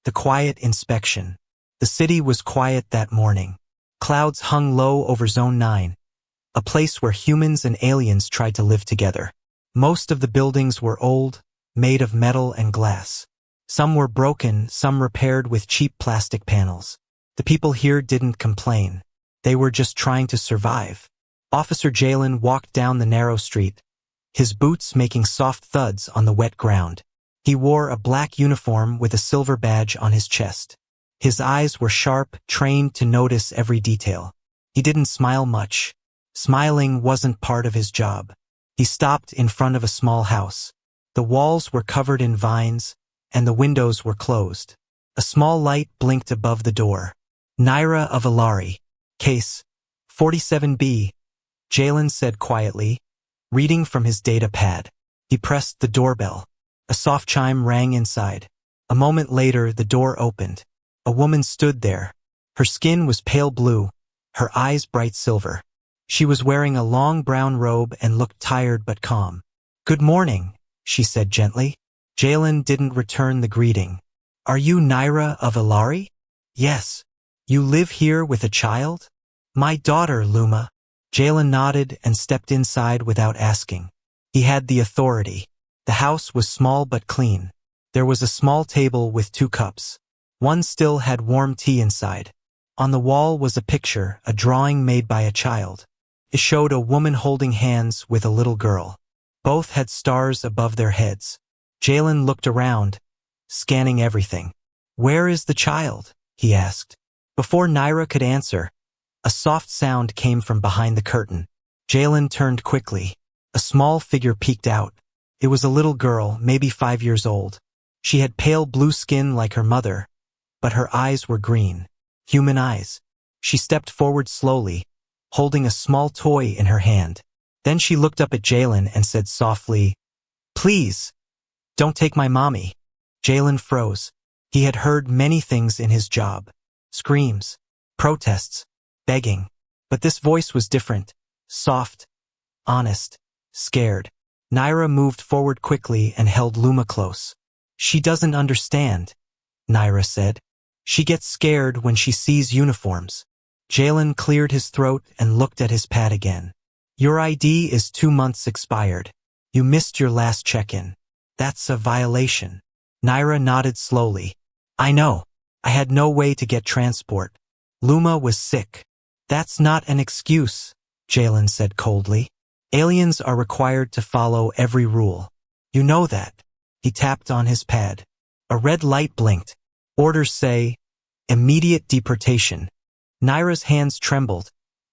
The quiet inspection. The city was quiet that morning. Clouds hung low over Zone 9, a place where humans and aliens tried to live together. Most of the buildings were old, made of metal and glass. Some were broken, some repaired with cheap plastic panels. The people here didn't complain. They were just trying to survive. Officer Jalen walked down the narrow street, his boots making soft thuds on the wet ground. He wore a black uniform with a silver badge on his chest. His eyes were sharp, trained to notice every detail. He didn't smile much. Smiling wasn't part of his job. He stopped in front of a small house. The walls were covered in vines, and the windows were closed. A small light blinked above the door. Naira of Alari. Case 47B, Jalen said quietly, reading from his data pad. He pressed the doorbell. A soft chime rang inside. A moment later, the door opened. A woman stood there. Her skin was pale blue, her eyes bright silver. She was wearing a long brown robe and looked tired but calm. "Good morning," she said gently. Jalen didn't return the greeting. "Are you Naira of Alari?" "Yes." "You live here with a child?" "My daughter, Luma." Jalen nodded and stepped inside without asking. He had the authority. The house was small but clean. There was a small table with 2 cups. One still had warm tea inside. On the wall was a picture, a drawing made by a child. It showed a woman holding hands with a little girl. Both had stars above their heads. Jalen looked around, scanning everything. "Where is the child?" he asked. Before Naira could answer, a soft sound came from behind the curtain. Jalen turned quickly. A small figure peeked out. It was a little girl, maybe 5 years old. She had pale blue skin like her mother, but her eyes were green. Human eyes. She stepped forward slowly, holding a small toy in her hand. Then she looked up at Jalen and said softly, "Please, don't take my mommy." Jalen froze. He had heard many things in his job. Screams, protests, begging. But this voice was different. Soft, honest, scared. Naira moved forward quickly and held Luma close. "She doesn't understand," Naira said. "She gets scared when she sees uniforms." Jalen cleared his throat and looked at his pad again. "Your ID is 2 months expired. You missed your last check-in. That's a violation." Naira nodded slowly. "I know. I had no way to get transport. Luma was sick." "That's not an excuse," Jalen said coldly. "Aliens are required to follow every rule. You know that." He tapped on his pad. A red light blinked. Orders say, "Immediate deportation." Naira's hands trembled,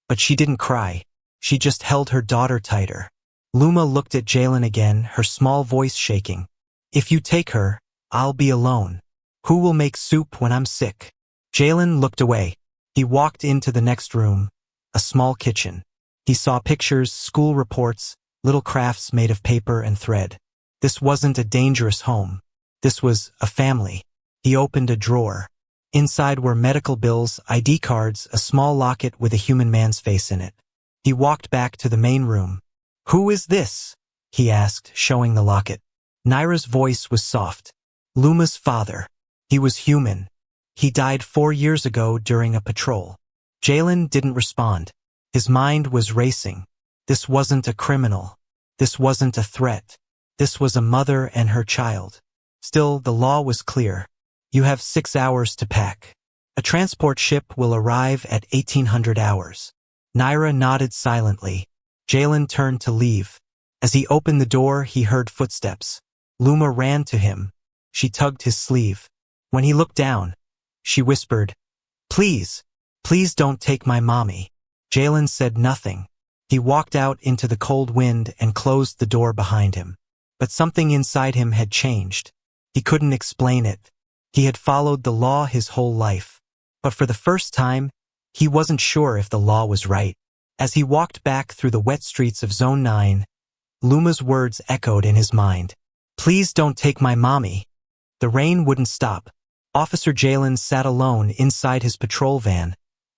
but she didn't cry. She just held her daughter tighter. Luma looked at Jalen again, her small voice shaking. "If you take her, I'll be alone. Who will make soup when I'm sick?" Jalen looked away. He walked into the next room, a small kitchen. He saw pictures, school reports, little crafts made of paper and thread. This wasn't a dangerous home. This was a family. He opened a drawer. Inside were medical bills, ID cards, a small locket with a human man's face in it. He walked back to the main room. "Who is this?" he asked, showing the locket. Naira's voice was soft. "Luma's father. He was human. He died 4 years ago during a patrol." Jalen didn't respond. His mind was racing. This wasn't a criminal. This wasn't a threat. This was a mother and her child. Still, the law was clear. You have 6 hours to pack. A transport ship will arrive at 1800 hours. Naira nodded silently. Jalen turned to leave. As he opened the door, he heard footsteps. Luma ran to him. She tugged his sleeve. When he looked down, she whispered, "Please, please don't take my mommy." Jalen said nothing. He walked out into the cold wind and closed the door behind him. But something inside him had changed. He couldn't explain it. He had followed the law his whole life. But for the first time, he wasn't sure if the law was right. As he walked back through the wet streets of Zone 9, Luma's words echoed in his mind. "Please don't take my mommy." The rain wouldn't stop. Officer Jalen sat alone inside his patrol van,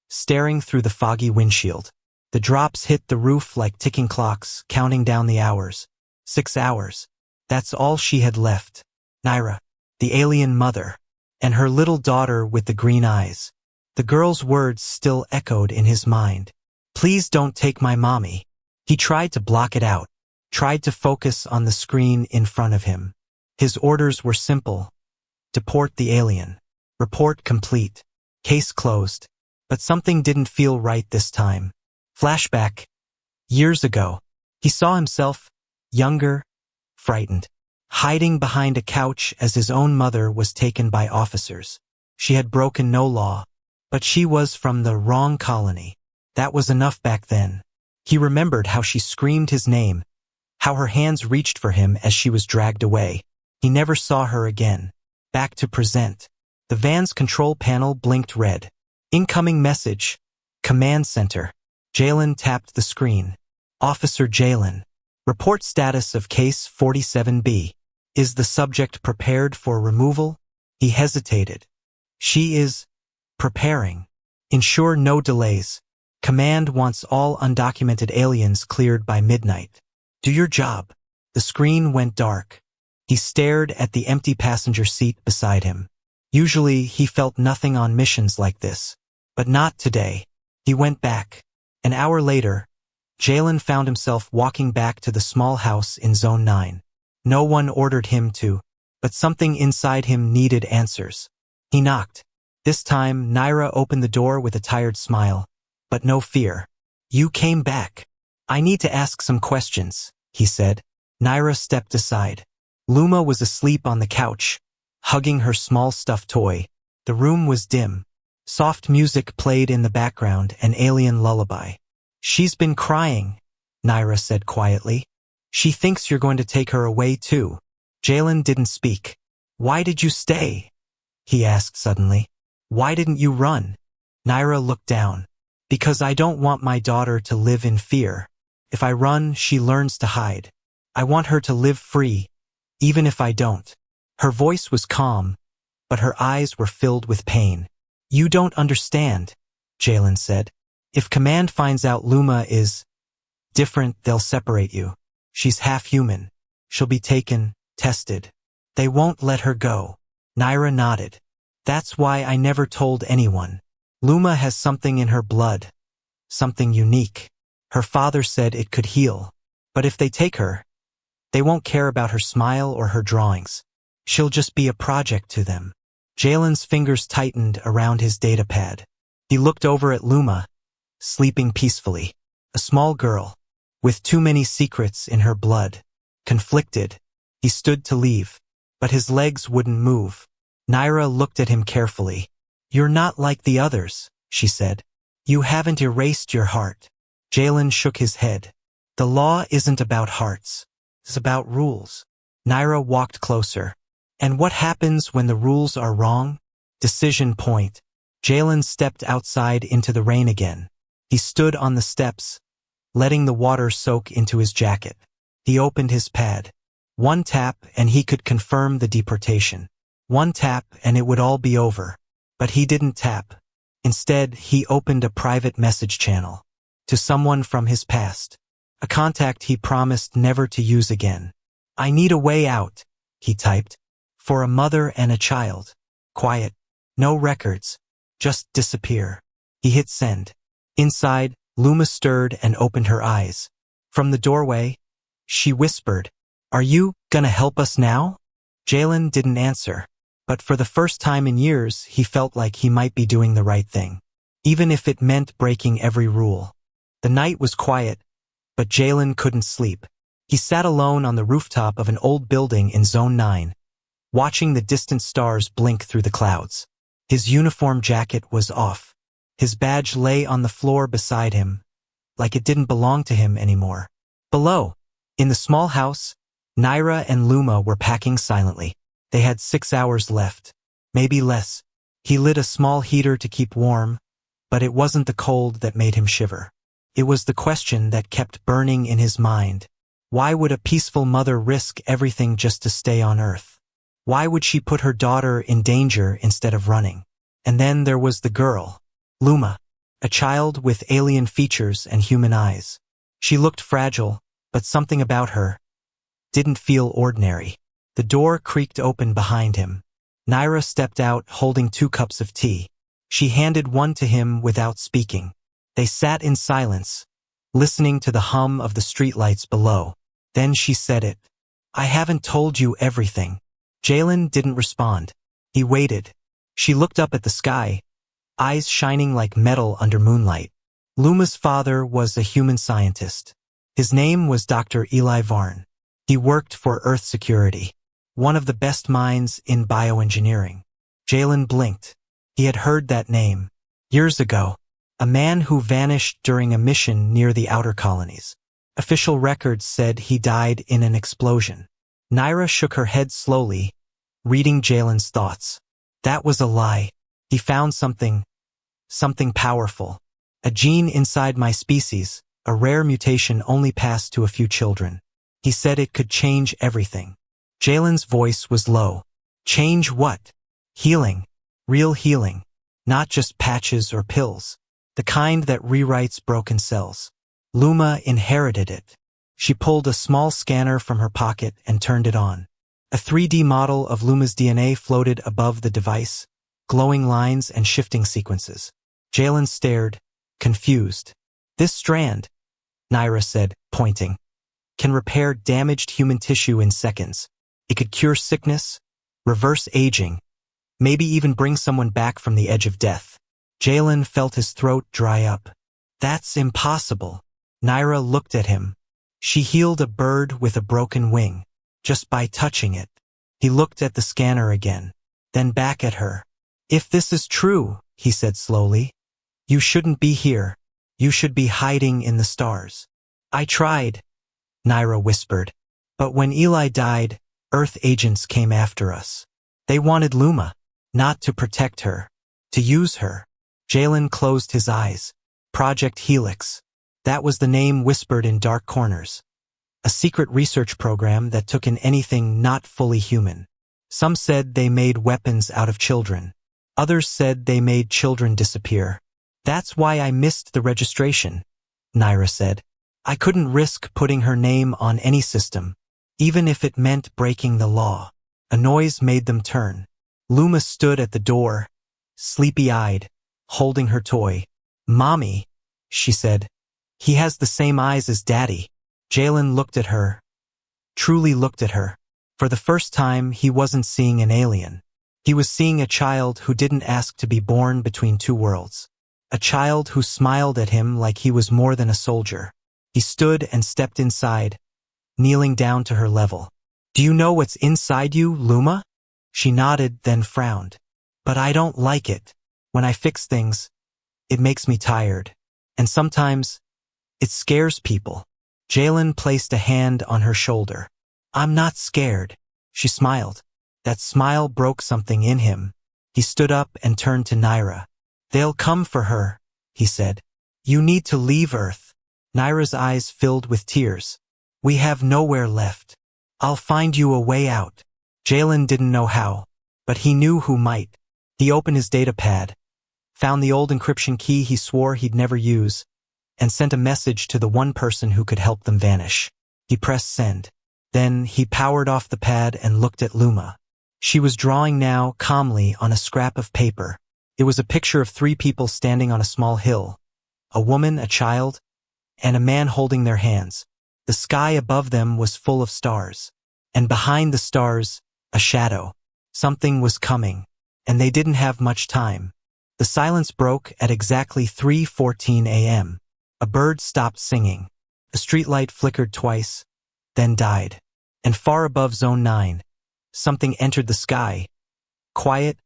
staring through the foggy windshield. The drops hit the roof like ticking clocks, counting down the hours. 6 hours. That's all she had left. Naira, the alien mother. And her little daughter with the green eyes. The girl's words still echoed in his mind. Please don't take my mommy. He tried to block it out, tried to focus on the screen in front of him. His orders were simple. Deport the alien. Report complete. Case closed. But something didn't feel right this time. Flashback. Years ago. He saw himself, younger, frightened, hiding behind a couch as his own mother was taken by officers. She had broken no law, but she was from the wrong colony. That was enough back then. He remembered how she screamed his name, how her hands reached for him as she was dragged away. He never saw her again. Back to present. The van's control panel blinked red. Incoming message. Command center. Jalen tapped the screen. Officer Jalen. Report status of case 47B. Is the subject prepared for removal? He hesitated. She is preparing. Ensure no delays. Command wants all undocumented aliens cleared by midnight. Do your job. The screen went dark. He stared at the empty passenger seat beside him. Usually he felt nothing on missions like this. But not today. He went back. An hour later, Jalen found himself walking back to the small house in Zone 9. No one ordered him to, but something inside him needed answers. He knocked. This time, Naira opened the door with a tired smile, but no fear. You came back. I need to ask some questions, he said. Naira stepped aside. Luma was asleep on the couch, hugging her small stuffed toy. The room was dim. Soft music played in the background, an alien lullaby. She's been crying, Naira said quietly. She thinks you're going to take her away too. Jalen didn't speak. Why did you stay? He asked suddenly. Why didn't you run? Naira looked down. Because I don't want my daughter to live in fear. If I run, she learns to hide. I want her to live free, even if I don't. Her voice was calm, but her eyes were filled with pain. You don't understand, Jalen said. If Command finds out Luma is different, they'll separate you. She's half human. She'll be taken, tested. They won't let her go. Naira nodded. That's why I never told anyone. Luma has something in her blood. Something unique. Her father said it could heal. But if they take her, they won't care about her smile or her drawings. She'll just be a project to them. Jalen's fingers tightened around his data pad. He looked over at Luma, sleeping peacefully. A small girl, with too many secrets in her blood. Conflicted, he stood to leave, but his legs wouldn't move. Naira looked at him carefully. You're not like the others, she said. You haven't erased your heart. Jalen shook his head. The law isn't about hearts. It's about rules. Naira walked closer. And what happens when the rules are wrong? Decision point. Jalen stepped outside into the rain again. He stood on the steps, letting the water soak into his jacket. He opened his pad. One tap and he could confirm the deportation. One tap and it would all be over. But he didn't tap. Instead, he opened a private message channel. To someone from his past. A contact he promised never to use again. I need a way out, he typed. For a mother and a child. Quiet. No records. Just disappear. He hit send. Inside, Luma stirred and opened her eyes. From the doorway, she whispered, Are you gonna help us now? Jalen didn't answer. But for the first time in years, he felt like he might be doing the right thing. Even if it meant breaking every rule. The night was quiet, but Jalen couldn't sleep. He sat alone on the rooftop of an old building in Zone 9. Watching the distant stars blink through the clouds. His uniform jacket was off. His badge lay on the floor beside him, like it didn't belong to him anymore. Below, in the small house, Naira and Luma were packing silently. They had 6 hours left, maybe less. He lit a small heater to keep warm, but it wasn't the cold that made him shiver. It was the question that kept burning in his mind. Why would a peaceful mother risk everything just to stay on Earth? Why would she put her daughter in danger instead of running? And then there was the girl, Luma, a child with alien features and human eyes. She looked fragile, but something about her didn't feel ordinary. The door creaked open behind him. Naira stepped out holding 2 cups of tea. She handed one to him without speaking. They sat in silence, listening to the hum of the streetlights below. Then she said it. I haven't told you everything. Jalen didn't respond. He waited. She looked up at the sky, eyes shining like metal under moonlight. Luma's father was a human scientist. His name was Dr. Eli Varn. He worked for Earth Security, one of the best minds in bioengineering. Jalen blinked. He had heard that name. Years ago, a man who vanished during a mission near the outer colonies. Official records said he died in an explosion. Naira shook her head slowly, reading Jalen's thoughts. That was a lie. He found something powerful. A gene inside my species, a rare mutation only passed to a few children. He said it could change everything. Jalen's voice was low. Change what? Healing. Real healing. Not just patches or pills. The kind that rewrites broken cells. Luma inherited it. She pulled a small scanner from her pocket and turned it on. A 3D model of Luma's DNA floated above the device, glowing lines and shifting sequences. Jalen stared, confused. This strand, Naira said, pointing, can repair damaged human tissue in seconds. It could cure sickness, reverse aging, maybe even bring someone back from the edge of death. Jalen felt his throat dry up. That's impossible. Naira looked at him. She healed a bird with a broken wing, just by touching it. He looked at the scanner again, then back at her. If this is true, he said slowly, you shouldn't be here. You should be hiding in the stars. I tried, Naira whispered. But when Eli died, Earth agents came after us. They wanted Luma, not to protect her, to use her. Jalen closed his eyes. Project Helix. That was the name whispered in dark corners. A secret research program that took in anything not fully human. Some said they made weapons out of children. Others said they made children disappear. That's why I missed the registration, Naira said. I couldn't risk putting her name on any system, even if it meant breaking the law. A noise made them turn. Luma stood at the door, sleepy-eyed, holding her toy. Mommy, she said. He has the same eyes as Daddy. Jalen looked at her, truly looked at her. For the first time, he wasn't seeing an alien. He was seeing a child who didn't ask to be born between 2 worlds. A child who smiled at him like he was more than a soldier. He stood and stepped inside, kneeling down to her level. Do you know what's inside you, Luma? She nodded, then frowned. But I don't like it. When I fix things, it makes me tired. And sometimes, it scares people. Jalen placed a hand on her shoulder. I'm not scared. She smiled. That smile broke something in him. He stood up and turned to Naira. They'll come for her, he said. You need to leave Earth. Naira's eyes filled with tears. We have nowhere left. I'll find you a way out. Jalen didn't know how, but he knew who might. He opened his data pad, found the old encryption key he swore he'd never use, and sent a message to the one person who could help them vanish. He pressed send. Then he powered off the pad and looked at Luma. She was drawing now calmly on a scrap of paper. It was a picture of 3 people standing on a small hill. A woman, a child, and a man holding their hands. The sky above them was full of stars. And behind the stars, a shadow. Something was coming, and they didn't have much time. The silence broke at exactly 3:14 a.m. A bird stopped singing. A streetlight flickered twice, then died. And far above Zone 9, something entered the sky. Quiet,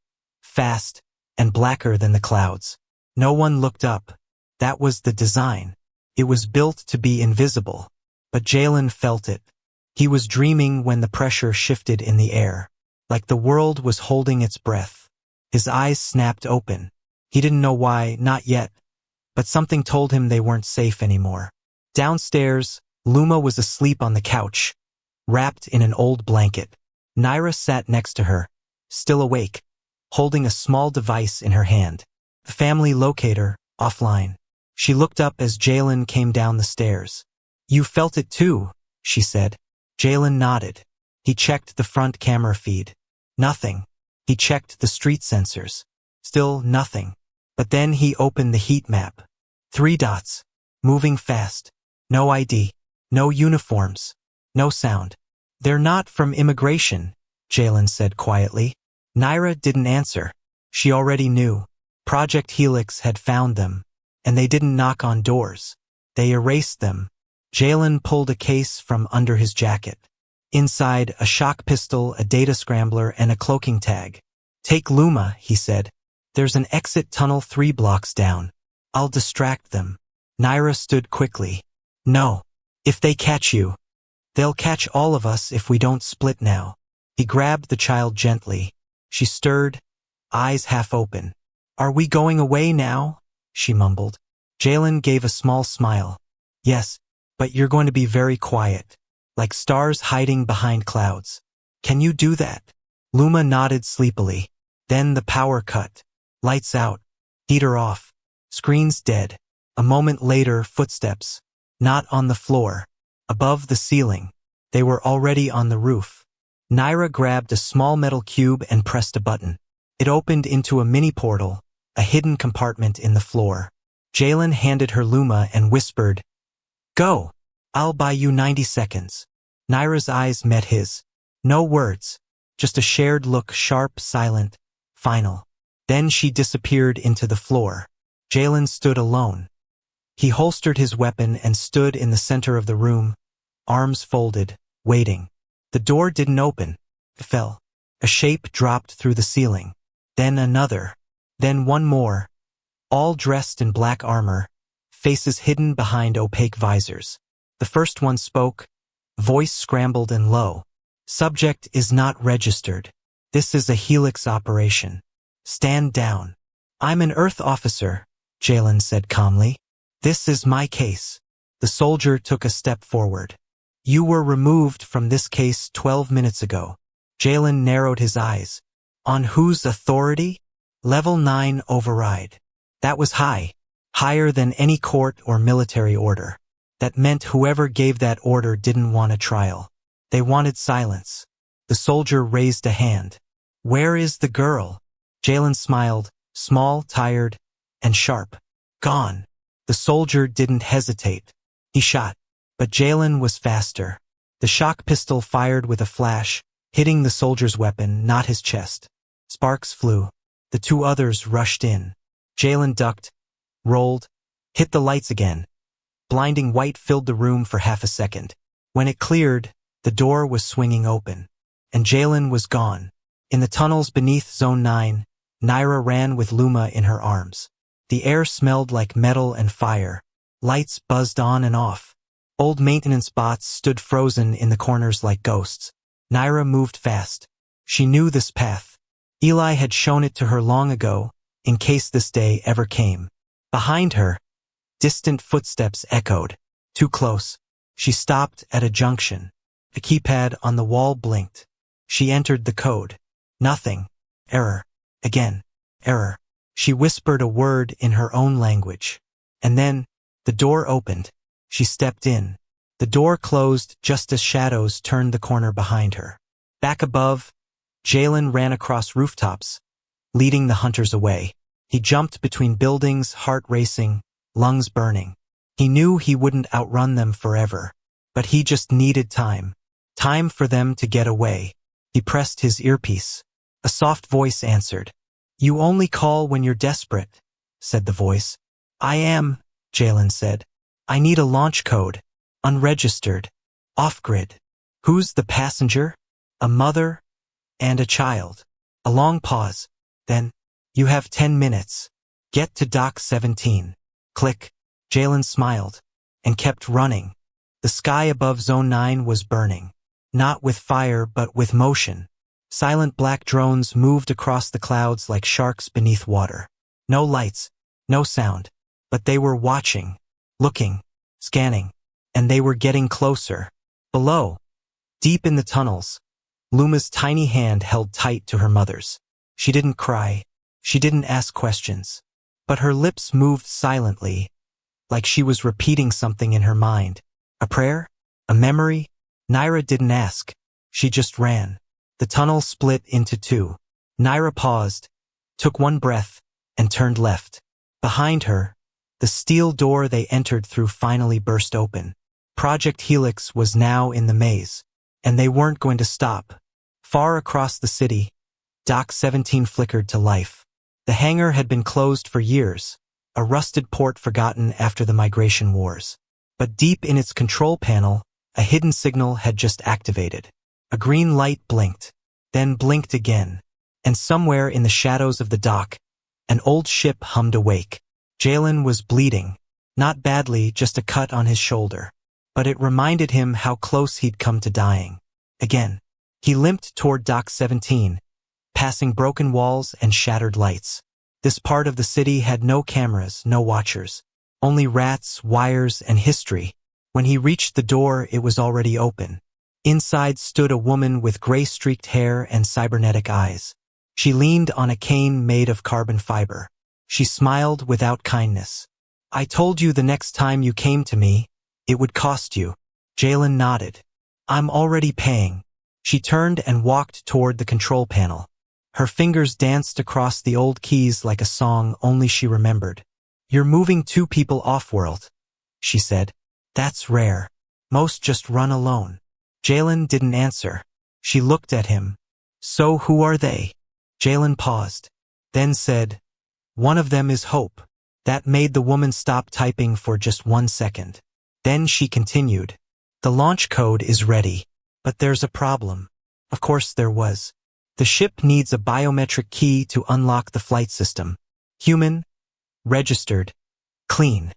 fast, and blacker than the clouds. No one looked up. That was the design. It was built to be invisible. But Jalen felt it. He was dreaming when the pressure shifted in the air, like the world was holding its breath. His eyes snapped open. He didn't know why, not yet, but something told him they weren't safe anymore. Downstairs, Luma was asleep on the couch, wrapped in an old blanket. Naira sat next to her, still awake, holding a small device in her hand. The family locator, offline. She looked up as Jalen came down the stairs. You felt it too, she said. Jalen nodded. He checked the front camera feed. Nothing. He checked the street sensors. Still nothing. But then he opened the heat map. 3 dots. Moving fast. No ID. No uniforms. No sound. They're not from immigration, Jalen said quietly. Naira didn't answer. She already knew. Project Helix had found them. And they didn't knock on doors. They erased them. Jalen pulled a case from under his jacket. Inside, a shock pistol, a data scrambler, and a cloaking tag. Take Luma, he said. There's an exit tunnel 3 blocks down. I'll distract them. Naira stood quickly. No. If they catch you, they'll catch all of us if we don't split now. He grabbed the child gently. She stirred, eyes half open. Are we going away now? She mumbled. Jalen gave a small smile. Yes, but you're going to be very quiet, like stars hiding behind clouds. Can you do that? Luma nodded sleepily. Then the power cut. Lights out. Heater off. Screens dead. A moment later, footsteps. Not on the floor. Above the ceiling. They were already on the roof. Naira grabbed a small metal cube and pressed a button. It opened into a mini portal, a hidden compartment in the floor. Jalen handed her Luma and whispered, Go. I'll buy you 90 seconds. Naira's eyes met his. No words. Just a shared look, sharp, silent, final. Then she disappeared into the floor. Jalen stood alone. He holstered his weapon and stood in the center of the room, arms folded, waiting. The door didn't open. It fell. A shape dropped through the ceiling. Then another. Then one more. All dressed in black armor, faces hidden behind opaque visors. The first one spoke, voice scrambled and low. Subject is not registered. This is a Helix operation. Stand down. I'm an Earth officer, Jalen said calmly. This is my case. The soldier took a step forward. You were removed from this case 12 minutes ago. Jalen narrowed his eyes. On whose authority? Level 9 override. That was high. Higher than any court or military order. That meant whoever gave that order didn't want a trial. They wanted silence. The soldier raised a hand. Where is the girl? Jalen smiled, small, tired, and sharp. Gone. The soldier didn't hesitate. He shot. But Jalen was faster. The shock pistol fired with a flash, hitting the soldier's weapon, not his chest. Sparks flew. The 2 others rushed in. Jalen ducked, rolled, hit the lights again. Blinding white filled the room for half a second. When it cleared, the door was swinging open. And Jalen was gone. In the tunnels beneath Zone 9, Naira ran with Luma in her arms. The air smelled like metal and fire. Lights buzzed on and off. Old maintenance bots stood frozen in the corners like ghosts. Naira moved fast. She knew this path. Eli had shown it to her long ago, in case this day ever came. Behind her, distant footsteps echoed. Too close. She stopped at a junction. A keypad on the wall blinked. She entered the code. Nothing. Error. Again. Error. She whispered a word in her own language. And then, the door opened. She stepped in. The door closed just as shadows turned the corner behind her. Back above, Jalen ran across rooftops, leading the hunters away. He jumped between buildings, heart racing, lungs burning. He knew he wouldn't outrun them forever, but he just needed time. Time for them to get away. He pressed his earpiece. A soft voice answered. You only call when you're desperate, said the voice. I am, Jalen said. I need a launch code. Unregistered. Off-grid. Who's the passenger? A mother and a child. A long pause. Then, you have 10 minutes. Get to Dock 17. Click. Jalen smiled and kept running. The sky above Zone 9 was burning. Not with fire, but with motion. Silent black drones moved across the clouds like sharks beneath water. No lights, no sound, but they were watching, looking, scanning, and they were getting closer. Below, deep in the tunnels, Luma's tiny hand held tight to her mother's. She didn't cry, she didn't ask questions, but her lips moved silently, like she was repeating something in her mind. A prayer? A memory? Naira didn't ask. She just ran. The tunnel split into 2. Naira paused, took one breath, and turned left. Behind her, the steel door they entered through finally burst open. Project Helix was now in the maze, and they weren't going to stop. Far across the city, Dock 17 flickered to life. The hangar had been closed for years, a rusted port forgotten after the migration wars. But deep in its control panel, a hidden signal had just activated. A green light blinked, then blinked again, and somewhere in the shadows of the dock, an old ship hummed awake. Jalen was bleeding, not badly, just a cut on his shoulder. But it reminded him how close he'd come to dying. Again, he limped toward Dock 17, passing broken walls and shattered lights. This part of the city had no cameras, no watchers, only rats, wires, and history. When he reached the door, it was already open. Inside stood a woman with gray-streaked hair and cybernetic eyes. She leaned on a cane made of carbon fiber. She smiled without kindness. "I told you the next time you came to me, it would cost you." Jalen nodded. "I'm already paying." She turned and walked toward the control panel. Her fingers danced across the old keys like a song only she remembered. "You're moving 2 people off-world," she said. "That's rare. Most just run alone." Jalen didn't answer. She looked at him. "So who are they?" Jalen paused, then said, "One of them is Hope." That made the woman stop typing for just 1 second. Then she continued, "The launch code is ready, but there's a problem." Of course there was. The ship needs a biometric key to unlock the flight system. Human, registered, clean.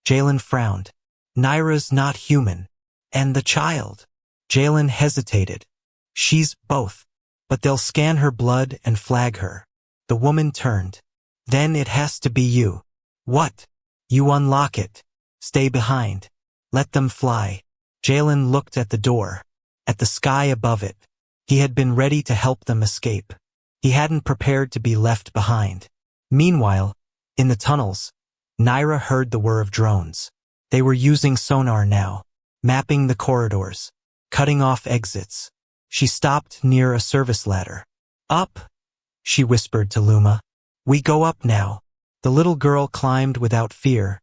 Jalen frowned. Naira's not human. And the child? Jalen hesitated. "She's both. But they'll scan her blood and flag her." The woman turned. "Then it has to be you." "What?" "You unlock it. Stay behind. Let them fly." Jalen looked at the door, at the sky above it. He had been ready to help them escape. He hadn't prepared to be left behind. Meanwhile, in the tunnels, Naira heard the whir of drones. They were using sonar now, mapping the corridors, cutting off exits. She stopped near a service ladder. "Up," she whispered to Luma. "We go up now." The little girl climbed without fear,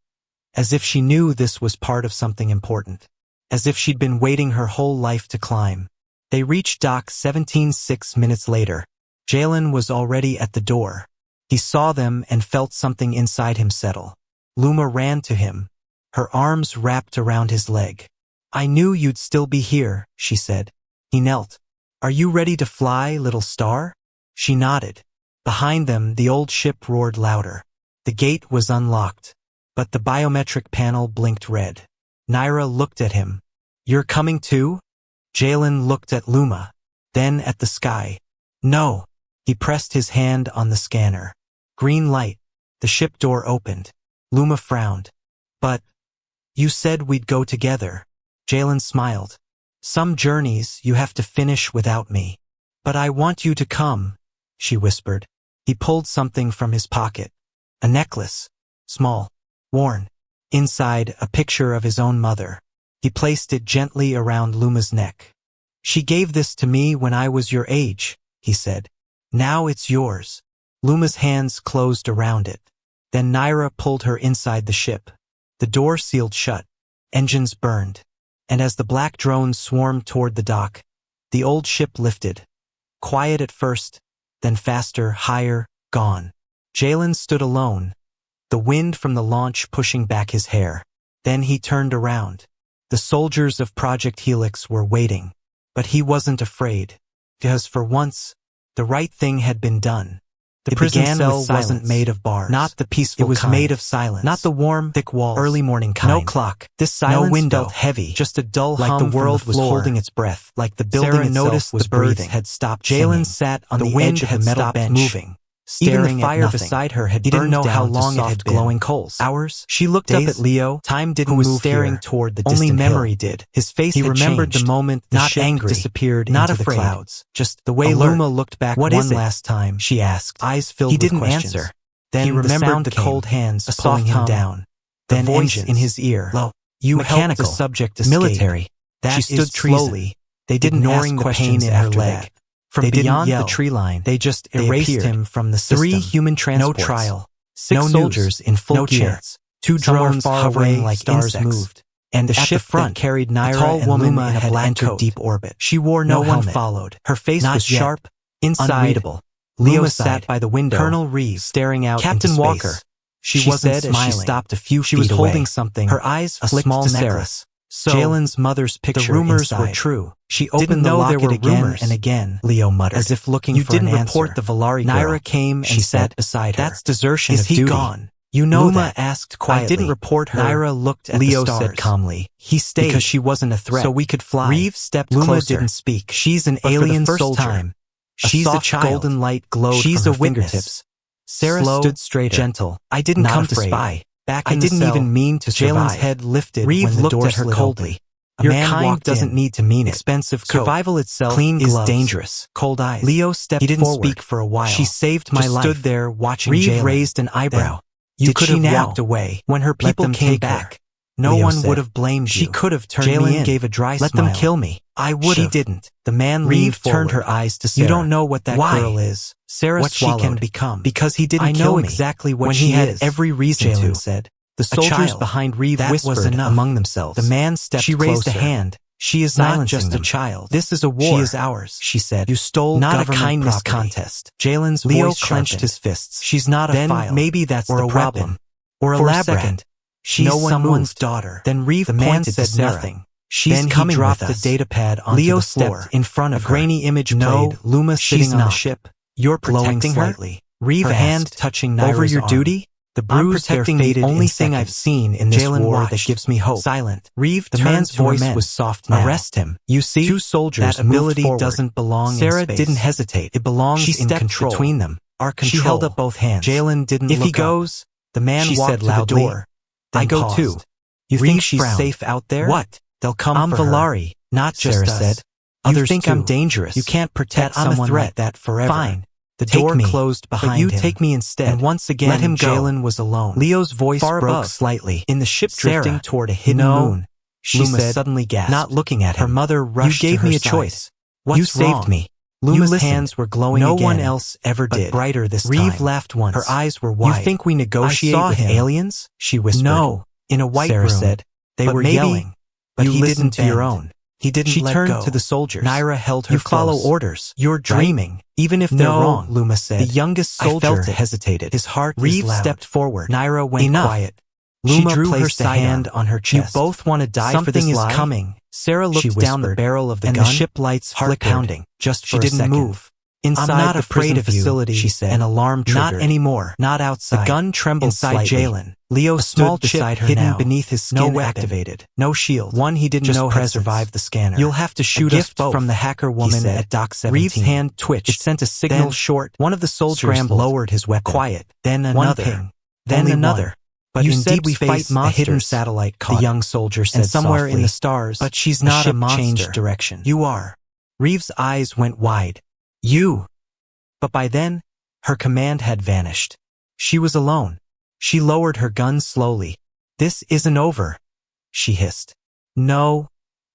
as if she knew this was part of something important, as if she'd been waiting her whole life to climb. They reached Dock 17 6 minutes later. Jalen was already at the door. He saw them and felt something inside him settle. Luma ran to him, her arms wrapped around his leg. "I knew you'd still be here," she said. He knelt. "Are you ready to fly, little star?" She nodded. Behind them, the old ship roared louder. The gate was unlocked, but the biometric panel blinked red. Naira looked at him. "You're coming too?" Jalen looked at Luma, then at the sky. "No." He pressed his hand on the scanner. Green light. The ship door opened. Luma frowned. "But you said we'd go together." Jalen smiled. "Some journeys you have to finish without me." "But I want you to come," she whispered. He pulled something from his pocket. A necklace. Small. Worn. Inside, a picture of his own mother. He placed it gently around Luma's neck. "She gave this to me when I was your age," he said. "Now it's yours." Luma's hands closed around it. Then Naira pulled her inside the ship. The door sealed shut. Engines burned. And as the black drones swarmed toward the dock, the old ship lifted. Quiet at first, then faster, higher, gone. Jalen stood alone, the wind from the launch pushing back his hair. Then he turned around. The soldiers of Project Helix were waiting. But he wasn't afraid, because for once, the right thing had been done. The prison cell wasn't made of bars. Not the peaceful kind. It was made of silence. Not the warm, thick walls. Early morning kind. No clock. This silence felt heavy. Just a dull hum. Like the world was holding its breath. Like the building itself was breathing. Had stopped. Jalen sat on the edge of the metal bench, moving, staring. Even the fire beside her had burned down how long it had been. Glowing coals. Hours. She looked up at Leo. Time didn't move. Staring toward the distant hill. Only memory did. His face had changed. He remembered the moment the ship disappeared into the clouds. Just the way Luma looked back one last time. She asked, eyes filled with questions. He didn't answer. Then he remembered the cold hands pulling him down. Then voice in his ear. "You helped the subject escape." Military. She stood slowly. They didn't ignoring the pain in her leg. From beyond the tree line, they just erased him from the system. 3 human transports. No trial. 6 soldiers in full gear. Chance. 2 drones hovering like stars moved. And the ship front carried Naira and Luma in a black coat. Deep orbit. She wore no helmet. One followed. Her face was sharp, unreadable. Leo sat by the window. Colonel Reeves staring out into space. Captain Walker. She wasn't smiling. As she stopped a few feet away. She was holding something. Her eyes flicked to Sarah. So, Jalen's mother's picture. The rumors were true. She opened the locket again and again. Leo muttered, as if looking for an answer. You didn't report the Valari girl. Naira came and sat beside her. That's desertion of duty. Is he gone? You know Luma that. Asked quietly. I didn't report her. Naira looked at Leo the stars. Said calmly. He stayed because she wasn't a threat. So we could fly. Reeves stepped closer. Luma didn't speak. She's an alien soldier. Time, she's a child. Golden light glowed she's from her fingertips. Sarah stood straight, gentle. I didn't come to spy. Back in the cell, I didn't even mean to survive. Jalen's head lifted when the door slid coldly. Your kind doesn't need to mean it. Expensive coat. Survival itself is dangerous. Cold eyes. Leo stepped forward. He didn't speak for a while. She saved my life. Stood there watching Jalen. Reeve raised an eyebrow. You could have walked away. When her people came back, no one would have blamed you. She could have turned me in. Gave a dry smile. Let them kill me. I would have. She didn't. The man Reeve turned her eyes to Sarah. You don't know what that girl is. Sarah what swallowed. She can become. Because he didn't kill me. I know exactly what she is. When he had every reason to. Jalen said. The soldiers behind Reeve whispered among themselves. The man stepped closer. She raised a hand. She is not just a child. This is a war. She is ours, she said. You stole not a kindness contest. Jalen's voice clenched his fists. She's not a file. Then maybe that's the problem. Or a lab. She's someone's daughter. Then Reeve the man said nothing. She's coming with us. Then he dropped the data pad onto the floor. Stepped in front of her. A grainy image played. Luma sitting on the ship. You're protecting her? Reeve a hand touching Naira's over your duty? The bruise protecting the only thing I've seen in this war that gives me hope. Silent. Reeve the man's voice was soft now. Arrest him. You see, 2 soldiers. That ability doesn't belong Sarah in space. Didn't hesitate. It belongs in control. Between them. Our control. She held up both hands. Jalen didn't look up. If he goes, the man walked to the door. I go too. You think she's safe out there? What? They'll come for her. I'm Valari, not just Sarah said. Others think I'm dangerous. You can't protect someone like that forever. Fine. The door closed behind him. But you take me instead. And once again, let him go. Jalen was alone. Leo's voice broke slightly. In the ship drifting toward a hidden moon, she said, suddenly gasped, not looking at him. Her mother rushed to her side. You gave me a choice. You saved me. Luma's hands were glowing again. No one else ever did. But brighter this time. Reeve laughed once. Her eyes were wide. You think we negotiate with aliens? She whispered. No. In a white room. Sarah said. They were yelling. But you listened to your own. He didn't let go. She turned to the soldiers. Naira held her close. You follow orders. You're dreaming. Even if they're wrong, Luma said. The youngest soldier hesitated. His heart Reeve stepped forward. Naira went quiet. Luma placed a hand on her chest. You both want to die for this lie? Something is coming. Sarah looked down the barrel of the gun, and the ship lights flickered. Pounding. Just for a second. She didn't move. Inside I'm not afraid of facility, she said. An alarm triggered. Not anymore. Not outside. The gun trembled inside Jalen. Leo small beside her hidden beneath his skin. No activated. No shield. One he didn't know had survived the scanner. You'll have to shoot us both. From the hacker woman at Dock 17. Reeve's hand twitched. It sent a signal short. One of the soldiers lowered his weapon. Quiet. Then another. Ping. Then another. But you said we fight monsters. A hidden satellite caught. The young soldier said somewhere softly. In the stars. But she's not a monster. Changed direction. You are. Reeve's eyes went wide. You. But by then, her command had vanished. She was alone. She lowered her gun slowly. This isn't over, she hissed. No,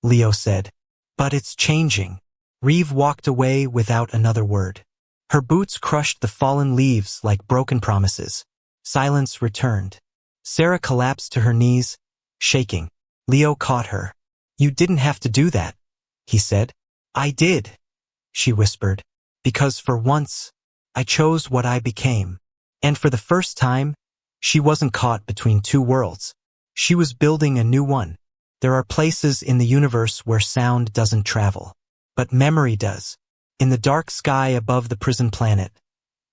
Leo said. But it's changing. Reeve walked away without another word. Her boots crushed the fallen leaves like broken promises. Silence returned. Sarah collapsed to her knees, shaking. Leo caught her. You didn't have to do that, he said. I did, she whispered. Because for once, I chose what I became. And for the first time, she wasn't caught between 2 worlds. She was building a new one. There are places in the universe where sound doesn't travel. But memory does. In the dark sky above the prison planet,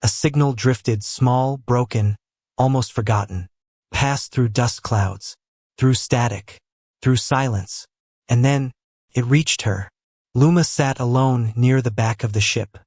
a signal drifted small, broken, almost forgotten, passed through dust clouds, through static, through silence. And then, it reached her. Luma sat alone near the back of the ship.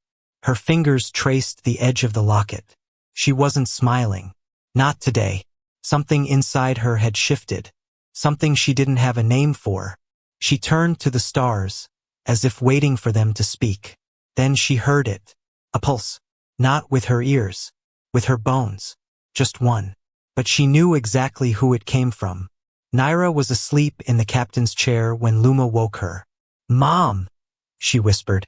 Her fingers traced the edge of the locket. She wasn't smiling. Not today. Something inside her had shifted. Something she didn't have a name for. She turned to the stars, as if waiting for them to speak. Then she heard it. A pulse. Not with her ears. With her bones. Just one. But she knew exactly who it came from. Naira was asleep in the captain's chair when Luma woke her. Mom, she whispered.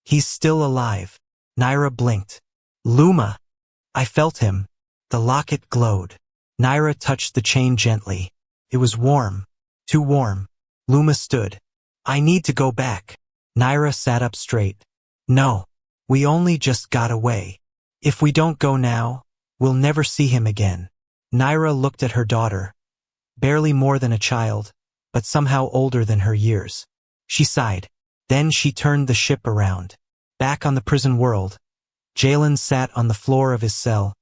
He's still alive. Naira blinked. Luma. I felt him. The locket glowed. Naira touched the chain gently. It was warm. Too warm. Luma stood. I need to go back. Naira sat up straight. No. We only just got away. If we don't go now, we'll never see him again. Naira looked at her daughter. Barely more than a child, but somehow older than her years. She sighed. Then she turned the ship around. Back on the prison world, Jalen sat on the floor of his cell,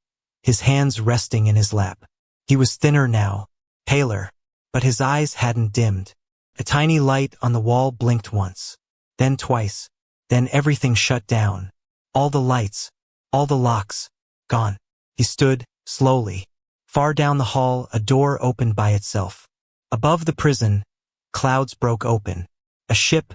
his hands resting in his lap. He was thinner now, paler, but his eyes hadn't dimmed. A tiny light on the wall blinked once, then twice, then everything shut down. All the lights, all the locks, gone. He stood, slowly. Far down the hall, a door opened by itself. Above the prison, clouds broke open. A ship,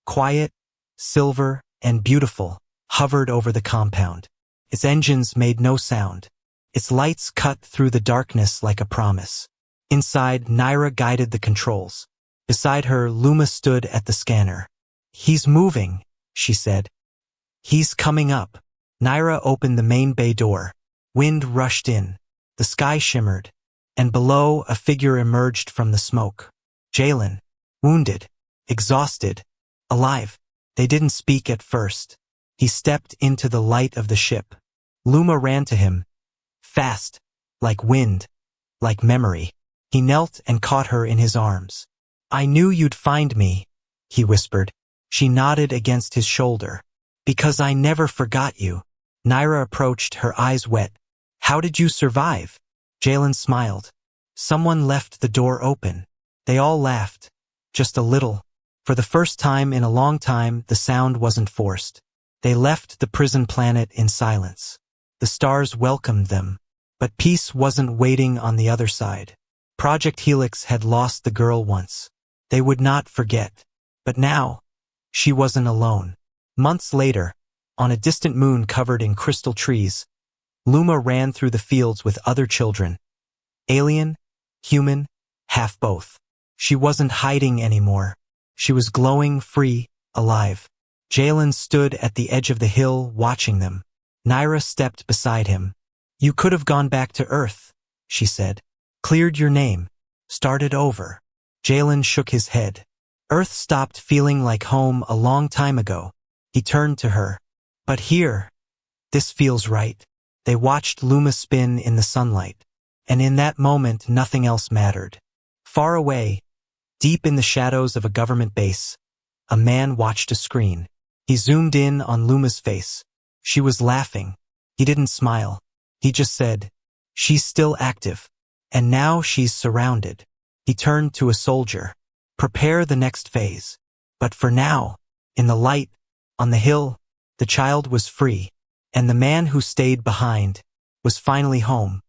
quiet, silver, and beautiful, hovered over the compound. Its engines made no sound. Its lights cut through the darkness like a promise. Inside, Naira guided the controls. Beside her, Luma stood at the scanner. He's moving, she said. He's coming up. Naira opened the main bay door. Wind rushed in. The sky shimmered, and below a figure emerged from the smoke. Jalen, wounded, exhausted, alive. They didn't speak at first. He stepped into the light of the ship. Luma ran to him, fast, like wind, like memory. He knelt and caught her in his arms. I knew you'd find me, he whispered. She nodded against his shoulder. Because I never forgot you. Naira approached, her eyes wet. How did you survive? Jalen smiled. Someone left the door open. They all laughed. Just a little. For the first time in a long time, the sound wasn't forced. They left the prison planet in silence. The stars welcomed them. But peace wasn't waiting on the other side. Project Helix had lost the girl once. They would not forget. But now, she wasn't alone. Months later, on a distant moon covered in crystal trees, Luma ran through the fields with other children. Alien, human, half both. She wasn't hiding anymore. She was glowing, free, alive. Jalen stood at the edge of the hill watching them. Naira stepped beside him. You could have gone back to Earth, she said. Cleared your name. Started over. Jalen shook his head. Earth stopped feeling like home a long time ago. He turned to her. But here, this feels right. They watched Luma spin in the sunlight, and in that moment nothing else mattered. Far away, deep in the shadows of a government base, a man watched a screen. He zoomed in on Luma's face. She was laughing. He didn't smile. He just said, she's still active, and now she's surrounded. He turned to a soldier. Prepare the next phase. But for now, in the light, on the hill, the child was free. And the man who stayed behind was finally home.